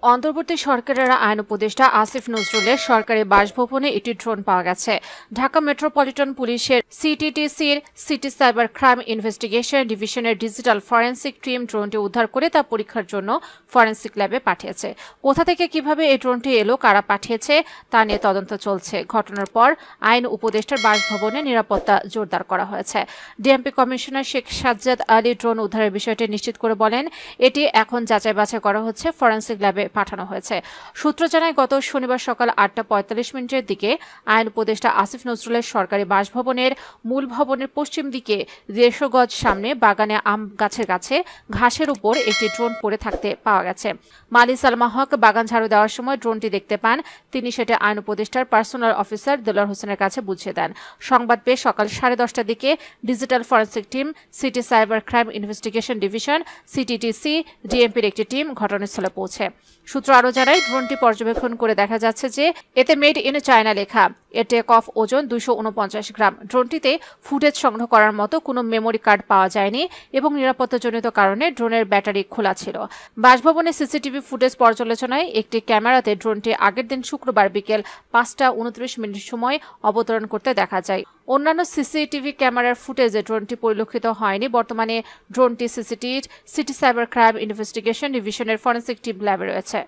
অন্তর্বর্তী সরকারের আইন উপদেষ্টা আসিফ নজরুলের সরকারি বাসভবনে একটি ড্রোন পাওয়া গেছে। ঢাকা মেট্রোপলিটন পুলিশের সিটিটিসির সিটি সাইবার ক্রাইম ইনভেস্টিগেশন ডিভিশনের ডিজিটাল ফরেনসিক টিম ড্রোনটি উদ্ধার করে তা পরীক্ষার জন্য ফরেনসিক ল্যাবে পাঠিয়েছে। কোথা থেকে কিভাবে এই ড্রোনটি এলো, কারা পাঠিয়েছে তা নিয়ে তদন্ত চলছে। ঘটনার পর আইন উপদেষ্টার বাসভবনে নিরাপত্তা জোরদার করা হয়েছে। DMP commissioner Sheikh Sajjad Ali drone উদ্ধারের বিষয়টি নিশ্চিত করে বলেন, এটি এখন যাচাই বাছাই করা হচ্ছে, ফরেনসিক ল্যাবে পাঠানো হয়েছে। সূত্র জানায়, গত শনিবার সকাল 8:45 দিকে আইন উপদেষ্টা আসিফ নজরুলের সরকারি বাসভবনের মূল ভবনের পশ্চিম দিকে 150 গজ সামনে বাগানে আম গাছের কাছে ঘাসের উপর একটি ড্রোন পড়ে থাকতে পাওয়া গেছে। মালি সালমা হক বাগান ঝাড়ু দেওয়ার সময় ড্রোনটি দেখতে পান। তিনি সেটা আইন উপদেষ্টার পার্সোনাল অফিসার দেলোয়ার হোসেনের কাছে বুঝিয়ে দেন। সংবাদ পেয়ে সকাল 10:30টার দিকে digital forensic team, city cyber crime investigation division, CTTC, ডিএমপির একটি টিম ঘটনাস্থলে পৌঁছে। সূত্র আরও জানায়, ড্রোনটি পর্যবেক্ষণ করে দেখা যাচ্ছে যে এতে মেড ইন চায়না লেখা। এর টেক অফ ওজন 249 গ্রাম। ড্রোনটিতে ফুটেজ সংগ্রহ করার মতো কোনো মেমোরি কার্ড পাওয়া যায়নি এবং নিরাপত্তাজনিত কারণে ড্রোনের ব্যাটারি খোলা ছিল। বাসভবনে সিসিটিভি ফুটেজ পর্যালোচনায় একটি ক্যামেরাতে ড্রোনটি আগের দিন শুক্রবার বিকেল 5:29 সময় অবতরণ করতে দেখা যায়। অন্যান্য সিসিটিভি ক্যামেরার ফুটেজে ড্রোনটি পরিলক্ষিত হয়নি। বর্তমানে ড্রোনটি সিটি সাইবার ক্রাইম ইনভেস্টিগেশন ডিভিশনের ফরেনসিক টিম ল্যাবে রয়েছে।